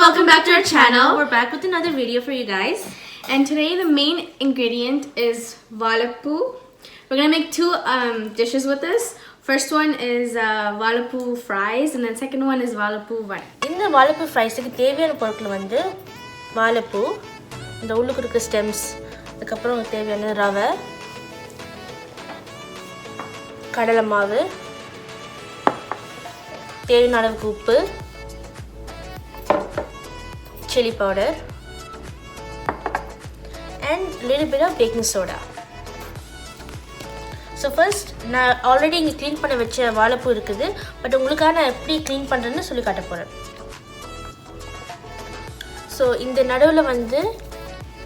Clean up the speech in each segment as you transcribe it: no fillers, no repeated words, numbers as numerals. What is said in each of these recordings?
welcome back to our channel. We're back with another video for you guys. And today the main ingredient is Vazhaipoo. We're gonna make two dishes with this. First one is Vazhaipoo fries, and then second one is Vazhaipoo Vadai. In the Vazhaipoo fries, the தேவையான பொருட்கள் வந்து வாழைப்பூ, இந்த உள்ளுக்கு இருக்க stems, அதுக்கப்புறம் தேவையான ரவை, கடலை மாவு, தேவையான அளவுக்கு உப்பு, chili powder, and a little bit of baking soda. So first, நான் ஆல்ரெடி இங்கே க்ளீன் பண்ண வச்ச வாழைப்பூ இருக்குது, பட் உங்களுக்காக நான் எப்படி க்ளீன் பண்ணுறேன்னு சொல்லி காட்ட போகிறேன். ஸோ இந்த நடுவில் வந்து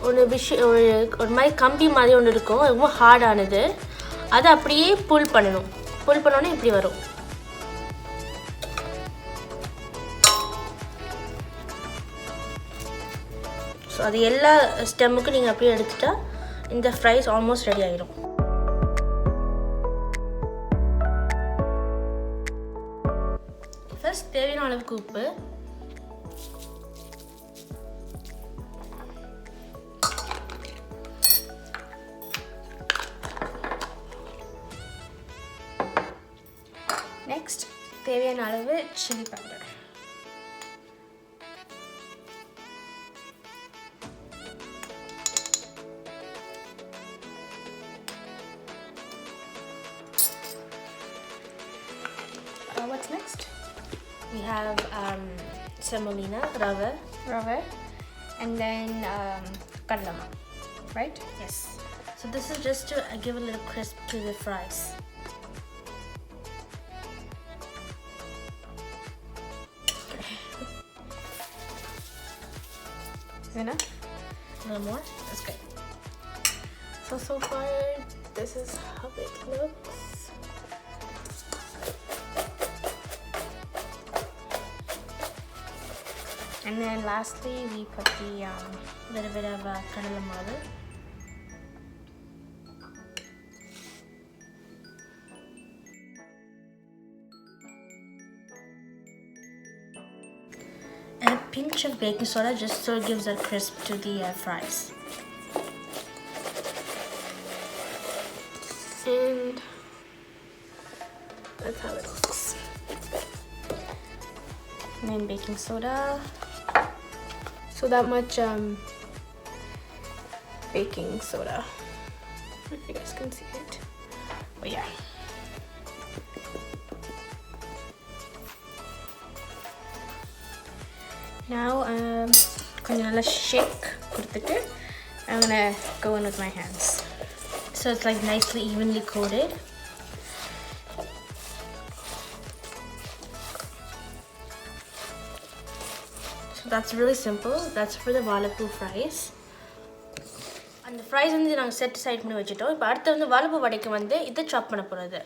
ஒரு மாதிரி கம்பி மாதிரி ஒன்று இருக்கும், ரொம்ப ஹார்டானது. அதை அப்படியே புல் பண்ணணும். புல் பண்ணோன்னே இப்படி வரும். ஸோ அது எல்லா ஸ்டெம்முக்கும் நீங்கள் அப்படியே எடுத்துட்டா இந்த ஃப்ரைஸ் ஆல்மோஸ்ட் ரெடி ஆகிடும். ஃபர்ஸ்ட் தேவையான அளவுக்கு உப்பு, நெக்ஸ்ட் தேவையான அளவு chilli powder, what's next? We have semolina, rava, and then kadlama, right? Yes. So this is just to give a little crisp to the fries. Enough? A little more? That's good. So far, this is how it looks. And then lastly, we put the little bit of kadala mavu. And a pinch of baking soda just so it gives a crisp to the fries. And that's how it looks. And then baking soda. So that much baking soda. I don't know if you guys can see it, but yeah. Now கொஞ்சம் நல்லா shake கொடுத்துட்டு I'm gonna go in with my hands. So it's like nicely evenly coated. So that's really simple. That's for the Vazhaipoo fries. அந்த fries வந்து நாங்கள் set side பண்ணி வச்சுட்டோம். இப்போ அடுத்து வந்து Vazhaipoo வடைக்கு வந்து இதை சாப் பண்ண போகிறது.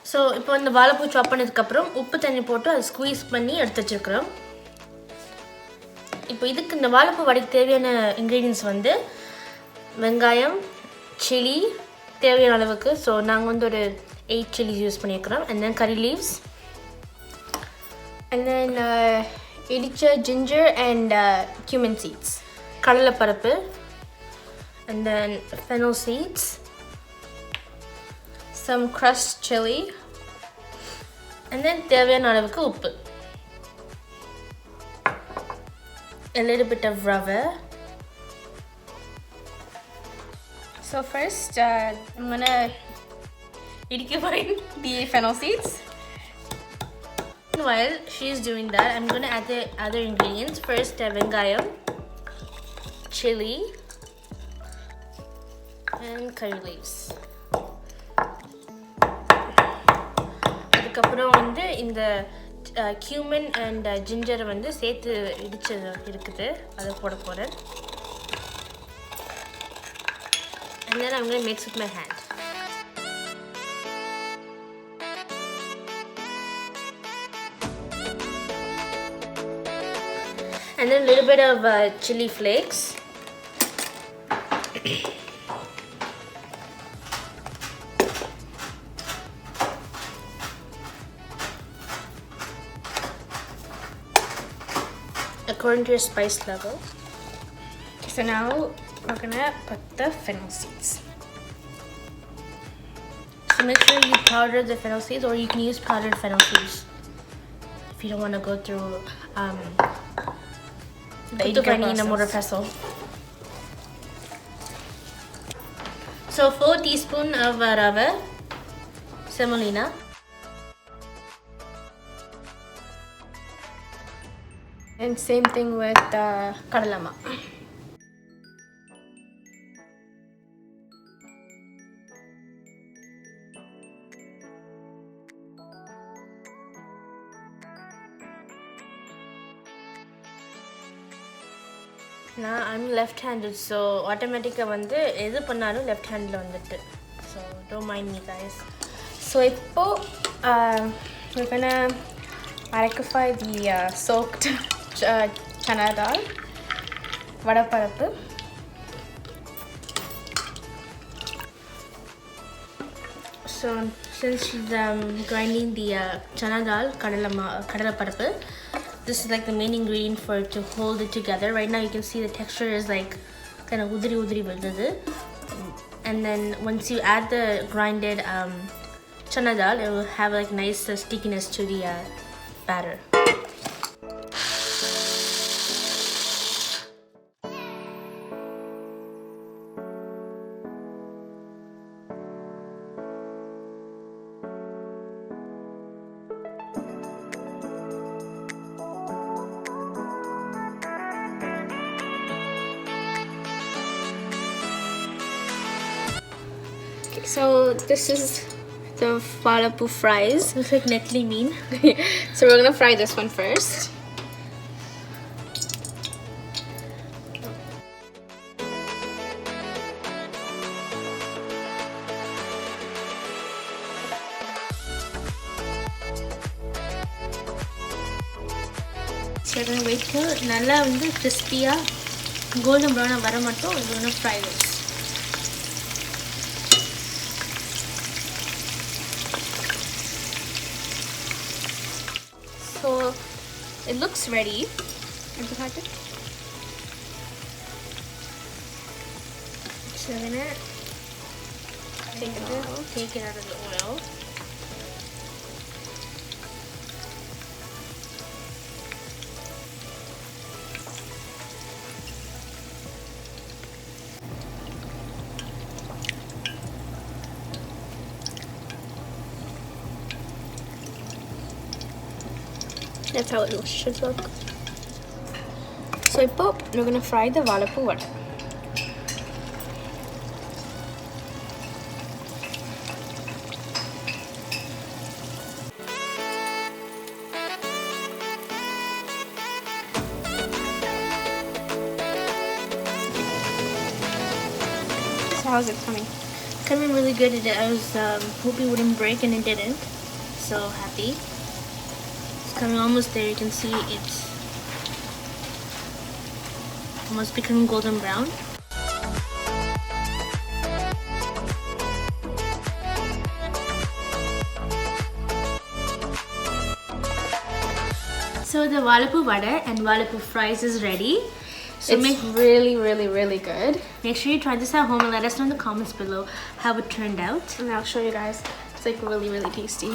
ஸோ இப்போ இந்த வாழைப்பூ சாப் பண்ணதுக்கப்புறம் உப்பு தண்ணி போட்டு அதை ஸ்குவீஸ் பண்ணி எடுத்து வச்சுருக்கிறோம். இப்போ இதுக்கு இந்த வாழைப்பூ வடைக்கு தேவையான இன்க்ரீடியன்ஸ் வந்து வெங்காயம், சில்லி தேவையான அளவுக்கு. ஸோ நாங்கள் வந்து ஒரு 8 சில்லிஸ் யூஸ் பண்ணியிருக்கிறோம். அண்ட் தென் கறி லீவ்ஸ், and then இடிச்ச ginger and cumin seeds, கடலைப்பருப்பு, and then fennel seeds, some crushed chili, and then தேவையான அளவுக்கு உப்பு, a little bit of rava. So first I'm gonna combine the fennel seeds. While she's doing that, I'm gonna add the other ingredients. First, வெங்காயம், chili, and curry leaves. அதுக்கப்புறம் வந்து இந்த cumin and ginger வந்து சேர்த்து இடிச்சு இருக்குது அதை போட போறேன். And then I'm going to mix with my hand. And then a little bit of chili flakes. According to your spice level. So now we're gonna put the fennel seeds. So make sure you powder the fennel seeds, or you can use powdered fennel seeds if you don't want to go through the in a mortar pestle. So 4 teaspoons of rava, semolina. And same thing with kadalama. Now I'm left-handed, so automatically வந்து எது பண்ணாலும் left handல வந்துட்டு. So don't mind me guys. So இப்போ we're gonna liquefy the soaked chana dal, vadaiparapu. So since she's grinding the chana dal, kadalaparapu, this is like the main ingredient for it to hold it together. Right now you can see the texture is like kind of udri valdhudu. And then once you add the grinded chana dal, it will have like nice stickiness to the batter. So this is the Vazhaipoo fries. Looks like neatly mean. So we're gonna fry this one first. So we're gonna wait till நல்லா வந்து crispy-ஆ golden brown வர மட்டும் we're gonna fry this. So it looks ready. So we're gonna take it out of the oil. That's how it should look. So we're gonna fry the Vazhaipoo Vadai. So how's it coming? Coming really good. I was hoping it wouldn't break and it didn't. So happy. Coming almost there. You can see it's almost becoming golden brown. So the Vazhaipoo Vadai and Vazhaipoo fries is ready. So It's really good. Make sure you try this at home and let us know in the comments below how it turned out. And I'll show you guys. It's like really tasty.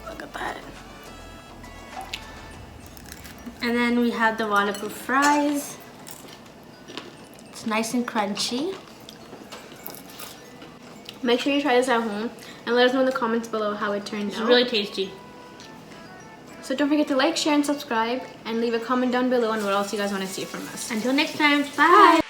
Look at that. And then we have the Vazhaipoo fries. It's nice and crunchy. Make sure you try this at home and let us know in the comments below how it turned out. It's really tasty. So don't forget to like, share, and subscribe, and leave a comment down below on what else you guys want to see from us. Until next time, bye!